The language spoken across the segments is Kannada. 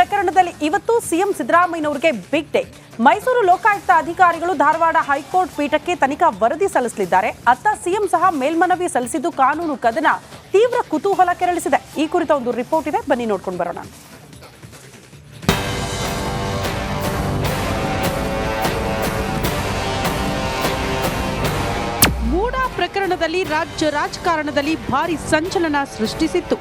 ಪ್ರಕರಣದಲ್ಲಿ ಇವತ್ತು ಸಿಎಂ ಸಿದ್ದರಾಮಯ್ಯನವರಿಗೆ ಬಿಗ್ ಡೇ. ಮೈಸೂರು ಲೋಕಾಯುಕ್ತ ಅಧಿಕಾರಿಗಳು ಧಾರವಾಡ ಹೈಕೋರ್ಟ್ ಪೀಠಕ್ಕೆ ತನಿಖಾ ವರದಿ ಸಲ್ಲಿಸಲಿದ್ದಾರೆ. ಅತ್ತ ಸಿಎಂ ಸಹ ಮೇಲ್ಮನವಿ ಸಲ್ಲಿಸಿದ್ದು ಕಾನೂನು ಕದನ ತೀವ್ರ ಕುತೂಹಲ ಕೆರಳಿಸಿದೆ. ಈ ಕುರಿತ ಒಂದು ರಿಪೋರ್ಟ್ ಇದೆ, ಬನ್ನಿ ನೋಡ್ಕೊಂಡು ಬರೋಣ. ಪ್ರಕರಣದಲ್ಲಿ ರಾಜ್ಯ ರಾಜಕಾರಣದಲ್ಲಿ ಭಾರಿ ಸಂಚಲನ ಸೃಷ್ಟಿಸಿತ್ತು.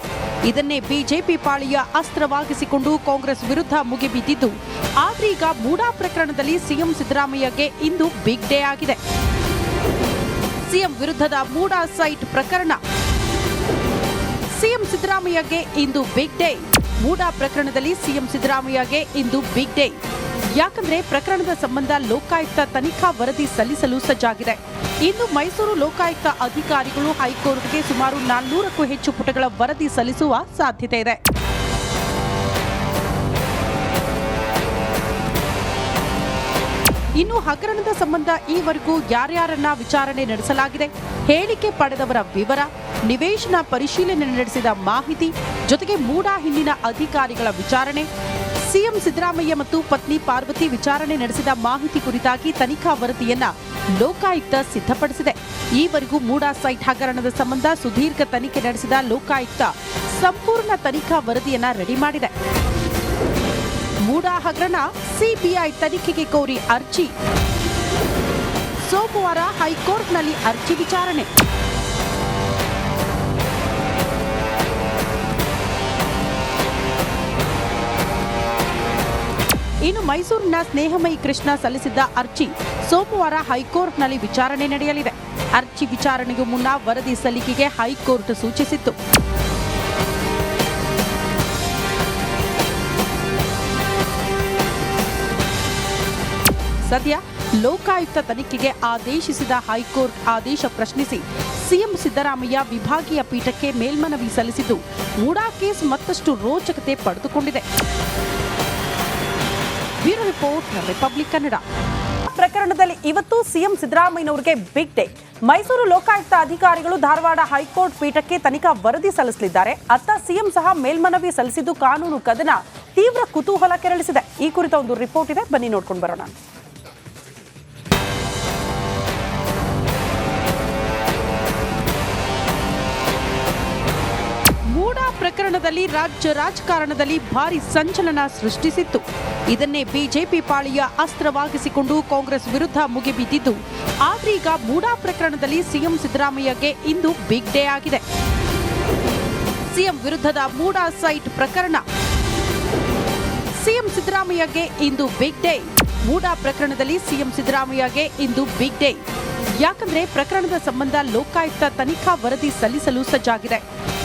ಇದನ್ನೇ ಬಿಜೆಪಿ ಪಾಳಿಯ ಅಸ್ತ್ರವಾಗಿಸಿಕೊಂಡು ಕಾಂಗ್ರೆಸ್ ವಿರುದ್ಧ ಮುಗಿಬಿದ್ದಿದ್ದು, ಆದ್ರೀಗ ಮೂಡಾ ಪ್ರಕರಣದಲ್ಲಿ ಸಿಎಂ ಸಿದ್ದರಾಮಯ್ಯಗೆ ಇಂದು ಬಿಗ್ ಡೇ ಆಗಿದೆ. ಸಿಎಂ ವಿರುದ್ಧದ ಮೂಡಾ ಸೈಟ್ ಪ್ರಕರಣ. ಸಿಎಂ ಸಿದ್ದರಾಮಯ್ಯಗೆ ಇಂದು ಬಿಗ್ ಡೇ. ಮೂಡಾ ಪ್ರಕರಣದಲ್ಲಿ ಸಿಎಂ ಸಿದ್ದರಾಮಯ್ಯಗೆ ಇಂದು ಬಿಗ್ ಡೇ. ಯಾಕಂದ್ರೆ ಪ್ರಕರಣದ ಸಂಬಂಧ ಲೋಕಾಯುಕ್ತ ತನಿಖಾ ವರದಿ ಸಲ್ಲಿಸಲು ಸಜ್ಜಾಗಿದೆ. ಇಂದು ಮೈಸೂರು ಲೋಕಾಯುಕ್ತ ಅಧಿಕಾರಿಗಳು ಹೈಕೋರ್ಟ್ಗೆ ಸುಮಾರು 400ಕ್ಕೂ ಹೆಚ್ಚು ಪುಟಗಳ ವರದಿ ಸಲ್ಲಿಸುವ ಸಾಧ್ಯತೆ ಇದೆ. ಇನ್ನು ಹಗರಣದ ಸಂಬಂಧ ಈವರೆಗೂ ಯಾರ್ಯಾರನ್ನ ವಿಚಾರಣೆ ನಡೆಸಲಾಗಿದೆ, ಹೇಳಿಕೆ ಪಡೆದವರ ವಿವರ, ನಿವೇಶನ ಪರಿಶೀಲನೆ ನಡೆಸಿದ ಮಾಹಿತಿ, ಜೊತೆಗೆ ಮೂಡಾ ಹಿಂದಿನ ಅಧಿಕಾರಿಗಳ ವಿಚಾರಣೆ, ಸಿಎಂ ಸಿದ್ದರಾಮಯ್ಯ ಮತ್ತು ಪತ್ನಿ ಪಾರ್ವತಿ ವಿಚಾರಣೆ ನಡೆಸಿದ ಮಾಹಿತಿ ಕುರಿತಾಗಿ ತನಿಖಾ ವರದಿಯನ್ನ ಲೋಕಾಯುಕ್ತ ಸಿದ್ಧಪಡಿಸಿದೆ. ಈವರೆಗೂ ಮೂಡಾ ಸೈಟ್ ಹಗರಣದ ಸಂಬಂಧ ಸುದೀರ್ಘ ತನಿಖೆ ನಡೆಸಿದ ಲೋಕಾಯುಕ್ತ ಸಂಪೂರ್ಣ ತನಿಖಾ ವರದಿಯನ್ನ ರೆಡಿ ಮಾಡಿದೆ. ಮೂಡಾ ಹಗರಣ ಸಿಬಿಐ ತನಿಖೆಗೆ ಕೋರಿ ಅರ್ಜಿ. ಸೋಮವಾರ ಹೈಕೋರ್ಟ್ನಲ್ಲಿ ಅರ್ಜಿ ವಿಚಾರಣೆ. ಇನ್ನು ಮೈಸೂರಿನ ಸ್ನೇಹಮಯಿ ಕೃಷ್ಣ ಸಲ್ಲಿಸಿದ್ದ ಅರ್ಜಿ ಸೋಮವಾರ ಹೈಕೋರ್ಟ್ನಲ್ಲಿ ವಿಚಾರಣೆ ನಡೆಯಲಿದೆ. ಅರ್ಜಿ ವಿಚಾರಣೆಗೂ ಮುನ್ನ ವರದಿ ಸಲ್ಲಿಕೆಗೆ ಹೈಕೋರ್ಟ್ ಸೂಚಿಸಿತ್ತು. ಸದ್ಯ ಲೋಕಾಯುಕ್ತ ತನಿಖೆಗೆ ಆದೇಶಿಸಿದ ಹೈಕೋರ್ಟ್ ಆದೇಶ ಪ್ರಶ್ನಿಸಿ ಸಿಎಂ ಸಿದ್ದರಾಮಯ್ಯ ವಿಭಾಗೀಯ ಪೀಠಕ್ಕೆ ಮೇಲ್ಮನವಿ ಸಲ್ಲಿಸಿದ್ದು, ಮೂಡಾ ಕೇಸ್ ಮತ್ತಷ್ಟು ರೋಚಕತೆ ಪಡೆದುಕೊಂಡಿದೆ. Bureau report, Republic Kannada. ಪ್ರಕರಣದಲ್ಲಿ ಇವತ್ತು ಸಿಎಂ ಸಿದ್ದರಾಮಯ್ಯನವರಿಗೆ ಬಿಗ್ ಡೇ. ಮೈಸೂರು ಲೋಕಾಯುಕ್ತ ಅಧಿಕಾರಿಗಳು ಧಾರವಾಡ ಹೈಕೋರ್ಟ್ ಪೀಠಕ್ಕೆ ತನಿಖಾ ವರದಿ ಸಲ್ಲಿಸಲಿದ್ದಾರೆ. ಅತ್ತ ಸಿಎಂ ಸಹ ಮೇಲ್ಮನವಿ ಸಲ್ಲಿಸಿದ್ದು ಕಾನೂನು ಕದನ ತೀವ್ರ ಕುತೂಹಲ ಕೆರಳಿಸಿದೆ. ಈ ಕುರಿತ ಒಂದು ರಿಪೋರ್ಟ್ ಇದೆ, ಬನ್ನಿ ನೋಡ್ಕೊಂಡು ಬರೋಣ. ಮೂಡಾ ಪ್ರಕರಣದಲ್ಲಿ ರಾಜ್ಯ ರಾಜಕಾರಣದಲ್ಲಿ ಭಾರಿ ಸಂಚಲನ ಸೃಷ್ಟಿಸಿತ್ತು. ಇದನ್ನೇ ಬಿಜೆಪಿ ಪಾಳಿಯ ಅಸ್ತ್ರವಾಗಿಸಿಕೊಂಡು ಕಾಂಗ್ರೆಸ್ ವಿರುದ್ಧ ಮುಗಿಬಿದ್ದಿದ್ದು, ಆದ್ರೀಗ ಮೂಡಾ ಪ್ರಕರಣದಲ್ಲಿ ಸಿಎಂ ಸಿದ್ದರಾಮಯ್ಯಗೆ ಇಂದು ಬಿಗ್ ಡೇ ಆಗಿದೆ. ಸಿಎಂ ವಿರುದ್ಧದ ಮೂಡಾ ಸೈಟ್ ಪ್ರಕರಣ. ಸಿಎಂ ಸಿದ್ದರಾಮಯ್ಯಗೆ ಇಂದು ಬಿಗ್ ಡೇ. ಮೂಡಾ ಪ್ರಕರಣದಲ್ಲಿ ಸಿಎಂ ಸಿದ್ದರಾಮಯ್ಯಗೆ ಇಂದು ಬಿಗ್ ಡೇ. ಯಾಕಂದ್ರೆ ಪ್ರಕರಣದ ಸಂಬಂಧ ಲೋಕಾಯುಕ್ತ ತನಿಖಾ ವರದಿ ಸಲ್ಲಿಸಲು ಸಜ್ಜಾಗಿದೆ.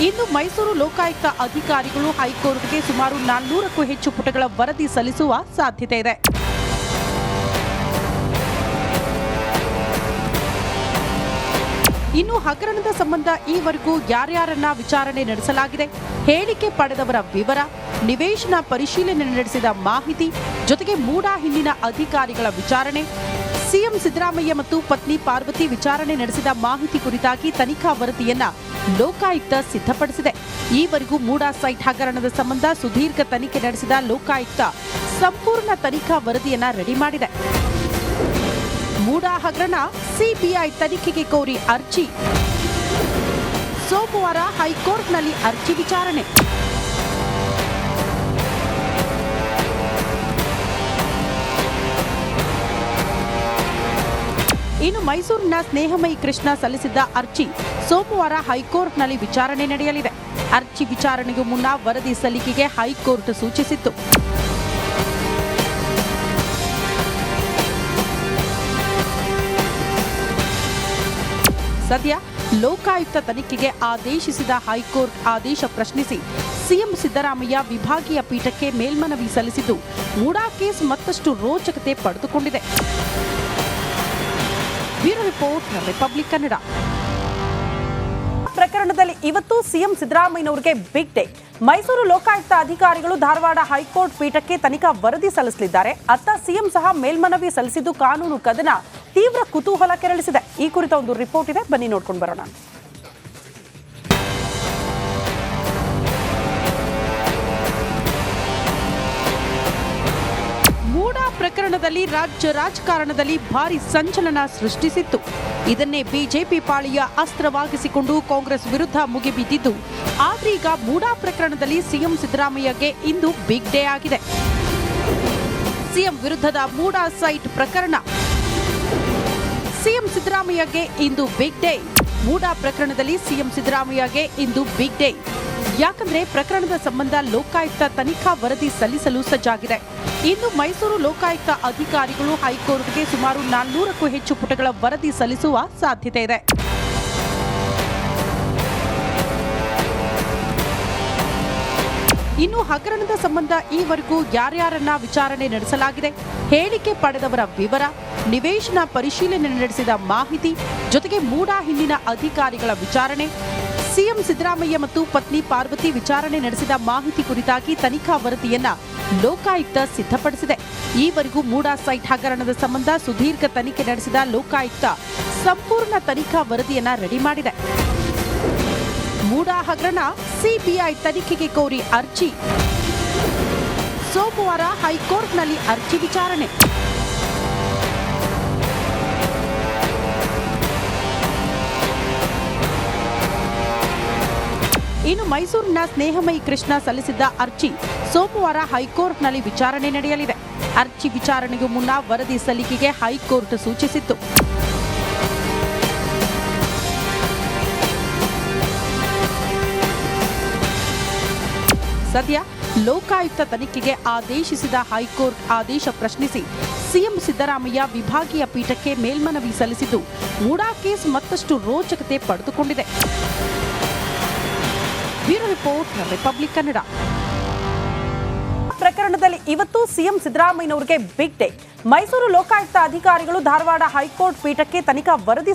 ಇಂದು ಮೈಸೂರು ಲೋಕಾಯುಕ್ತ ಅಧಿಕಾರಿಗಳು ಹೈಕೋರ್ಟ್ಗೆ ಸುಮಾರು 400ಕ್ಕೂ ಹೆಚ್ಚು ಪುಟಗಳ ವರದಿ ಸಲ್ಲಿಸುವ ಸಾಧ್ಯತೆ ಇದೆ. ಇನ್ನು ಹಗರಣದ ಸಂಬಂಧ ಈವರೆಗೂ ಯಾರ್ಯಾರನ್ನ ವಿಚಾರಣೆ ನಡೆಸಲಾಗಿದೆ, ಹೇಳಿಕೆ ಪಡೆದವರ ವಿವರ, ನಿವೇಶನ ಪರಿಶೀಲನೆ ನಡೆಸಿದ ಮಾಹಿತಿ, ಜೊತೆಗೆ ಮೂಡಾ ಹಿಂದಿನ ಅಧಿಕಾರಿಗಳ ವಿಚಾರಣೆ, ಸಿಎಂ ಸಿದ್ದರಾಮಯ್ಯ ಮತ್ತು ಪತ್ನಿ ಪಾರ್ವತಿ ವಿಚಾರಣೆ ನಡೆಸಿದ ಮಾಹಿತಿ ಕುರಿತಾಗಿ ತನಿಖಾ ವರದಿಯನ್ನ ಲೋಕಾಯುಕ್ತ ಸಿದ್ಧಪಡಿಸಿದೆ. ಈವರೆಗೂ ಮೂಡಾ ಸೈಟ್ ಹಗರಣದ ಸಂಬಂಧ ಸುದೀರ್ಘ ತನಿಖೆ ನಡೆಸಿದ ಲೋಕಾಯುಕ್ತ ಸಂಪೂರ್ಣ ತನಿಖಾ ವರದಿಯನ್ನ ರೆಡಿ ಮಾಡಿದೆ. ಮೂಡಾ ಹಗರಣ ಸಿಬಿಐ ತನಿಖೆಗೆ ಕೋರಿ ಅರ್ಜಿ. ಸೋಮವಾರ ಹೈಕೋರ್ಟ್ನಲ್ಲಿ ಅರ್ಜಿ ವಿಚಾರಣೆ. ಇನ್ನು ಮೈಸೂರಿನ ಸ್ನೇಹಮಯಿ ಕೃಷ್ಣ ಸಲ್ಲಿಸಿದ್ದ ಅರ್ಜಿ ಸೋಮವಾರ ಹೈಕೋರ್ಟ್ನಲ್ಲಿ ವಿಚಾರಣೆ ನಡೆಯಲಿದೆ. ಅರ್ಜಿ ವಿಚಾರಣೆಗೂ ಮುನ್ನ ವರದಿ ಸಲ್ಲಿಕೆಗೆ ಹೈಕೋರ್ಟ್ ಸೂಚಿಸಿತ್ತು. ಸದ್ಯ ಲೋಕಾಯುಕ್ತ ತನಿಖೆಗೆ ಆದೇಶಿಸಿದ ಹೈಕೋರ್ಟ್ ಆದೇಶ ಪ್ರಶ್ನಿಸಿ ಸಿಎಂ ಸಿದ್ದರಾಮಯ್ಯ ವಿಭಾಗೀಯ ಪೀಠಕ್ಕೆ ಮೇಲ್ಮನವಿ ಸಲ್ಲಿಸಿದ್ದು, ಮೂಡಾ ಕೇಸ್ ಮತ್ತಷ್ಟು ರೋಚಕತೆ ಪಡೆದುಕೊಂಡಿದೆ. Bureau report, Republic Kannada. ಪ್ರಕರಣದಲ್ಲಿ ಇವತ್ತು ಸಿಎಂ ಸಿದ್ದರಾಮಯ್ಯನವರಿಗೆ ಬಿಗ್ ಡೇ. ಮೈಸೂರು ಲೋಕಾಯುಕ್ತ ಅಧಿಕಾರಿಗಳು ಧಾರವಾಡ ಹೈಕೋರ್ಟ್ ಪೀಠಕ್ಕೆ ತನಿಖಾ ವರದಿ ಸಲ್ಲಿಸಲಿದ್ದಾರೆ. ಅತ್ತ ಸಿಎಂ ಸಹ ಮೇಲ್ಮನವಿ ಸಲ್ಲಿಸಿದ್ದು ಕಾನೂನು ಕದನ ತೀವ್ರ ಕುತೂಹಲ ಕೆರಳಿಸಿದೆ. ಈ ಕುರಿತ ಒಂದು ರಿಪೋರ್ಟ್ ಇದೆ, ಬನ್ನಿ ನೋಡ್ಕೊಂಡು ಬರೋಣ. ಪ್ರಕರಣದಲ್ಲಿ ರಾಜ್ಯ ರಾಜಕಾರಣದಲ್ಲಿ ಭಾರಿ ಸಂಚಲನ ಸೃಷ್ಟಿಸಿತ್ತು. ಇದನ್ನೇ ಬಿಜೆಪಿ ಪಾಳಿಯ ಅಸ್ತ್ರವಾಗಿಸಿಕೊಂಡು ಕಾಂಗ್ರೆಸ್ ವಿರುದ್ಧ ಮುಗಿಬಿದ್ದಿದ್ದು, ಆದ್ರೀಗ ಮೂಡಾ ಪ್ರಕರಣದಲ್ಲಿ ಸಿಎಂ ಸಿದ್ದರಾಮಯ್ಯಗೆ ಇಂದು ಬಿಗ್ ಡೇ ಆಗಿದೆ. ಸಿಎಂ ವಿರುದ್ಧದ ಮೂಡಾ ಸೈಟ್ ಪ್ರಕರಣ. ಸಿಎಂ ಸಿದ್ದರಾಮಯ್ಯಗೆ ಇಂದು ಬಿಗ್ ಡೇ. ಮೂಡಾ ಪ್ರಕರಣದಲ್ಲಿ ಸಿಎಂ ಸಿದ್ದರಾಮಯ್ಯಗೆ ಇಂದು ಬಿಗ್ ಡೇ. ಯಾಕಂದ್ರೆ ಪ್ರಕರಣದ ಸಂಬಂಧ ಲೋಕಾಯುಕ್ತ ತನಿಖಾ ವರದಿ ಸಲ್ಲಿಸಲು ಸಜ್ಜಾಗಿದೆ. ಇನ್ನು ಮೈಸೂರು ಲೋಕಾಯುಕ್ತ ಅಧಿಕಾರಿಗಳು ಹೈಕೋರ್ಟ್ಗೆ ಸುಮಾರು 400ಕ್ಕೂ ಹೆಚ್ಚು ಪುಟಗಳ ವರದಿ ಸಲ್ಲಿಸುವ ಸಾಧ್ಯತೆ ಇದೆ. ಇನ್ನು ಹಗರಣದ ಸಂಬಂಧ ಈವರೆಗೂ ಯಾರ್ಯಾರನ್ನ ವಿಚಾರಣೆ ನಡೆಸಲಾಗಿದೆ, ಹೇಳಿಕೆ ಪಡೆದವರ ವಿವರ, ನಿವೇಶನ ಪರಿಶೀಲನೆ ನಡೆಸಿದ ಮಾಹಿತಿ, ಜೊತೆಗೆ ಮೂಡಾ ಹಿಂದಿನ ಅಧಿಕಾರಿಗಳ ವಿಚಾರಣೆ, ಸಿಎಂ ಸಿದ್ದರಾಮಯ್ಯ ಮತ್ತು ಪತ್ನಿ ಪಾರ್ವತಿ ವಿಚಾರಣೆ ನಡೆಸಿದ ಮಾಹಿತಿ ಕುರಿತಾಗಿ ತನಿಖಾ ವರದಿಯನ್ನ ಲೋಕಾಯುಕ್ತ ಸಿದ್ಧಪಡಿಸಿದೆ. ಈವರೆಗೂ ಮೂಡಾ ಸೈಟ್ ಹಗರಣದ ಸಂಬಂಧ ಸುದೀರ್ಘ ತನಿಖೆ ನಡೆಸಿದ ಲೋಕಾಯುಕ್ತ ಸಂಪೂರ್ಣ ತನಿಖಾ ವರದಿಯನ್ನ ರೆಡಿ ಮಾಡಿದೆ. ಮೂಡಾ ಹಗರಣ ಸಿಬಿಐ ತನಿಖೆಗೆ ಕೋರಿ ಅರ್ಜಿ. ಸೋಮವಾರ ಹೈಕೋರ್ಟ್ನಲ್ಲಿ ಅರ್ಜಿ ವಿಚಾರಣೆ. ಇನ್ನು ಮೈಸೂರಿನ ಸ್ನೇಹಮಯಿ ಕೃಷ್ಣ ಸಲ್ಲಿಸಿದ್ದ ಅರ್ಜಿ ಸೋಮವಾರ ಹೈಕೋರ್ಟ್ನಲ್ಲಿ ವಿಚಾರಣೆ ನಡೆಯಲಿದೆ. ಅರ್ಜಿ ವಿಚಾರಣೆಗೂ ಮುನ್ನ ವರದಿ ಸಲ್ಲಿಕೆಗೆ ಹೈಕೋರ್ಟ್ ಸೂಚಿಸಿತ್ತು. ಸದ್ಯ ಲೋಕಾಯುಕ್ತ ತನಿಖೆಗೆ ಆದೇಶಿಸಿದ ಹೈಕೋರ್ಟ್ ಆದೇಶ ಪ್ರಶ್ನಿಸಿ ಸಿಎಂ ಸಿದ್ದರಾಮಯ್ಯ ವಿಭಾಗೀಯ ಪೀಠಕ್ಕೆ ಮೇಲ್ಮನವಿ ಸಲ್ಲಿಸಿದ್ದು, ಮೂಡಾ ಕೇಸ್ ಮತ್ತಷ್ಟು ರೋಚಕತೆ ಪಡೆದುಕೊಂಡಿದೆ. Bureau report, Republic Kannada. ಪ್ರಕರಣದಲ್ಲಿ ಇವತ್ತು ಸಿಎಂ ಸಿದ್ದರಾಮಯ್ಯನವರಿಗೆ ಬಿಗ್ ಡೇ. ಮೈಸೂರು ಲೋಕಾಯುಕ್ತ ಅಧಿಕಾರಿಗಳು ಧಾರವಾಡ ಹೈಕೋರ್ಟ್ ಪೀಠಕ್ಕೆ ತನಿಖಾ ವರದಿ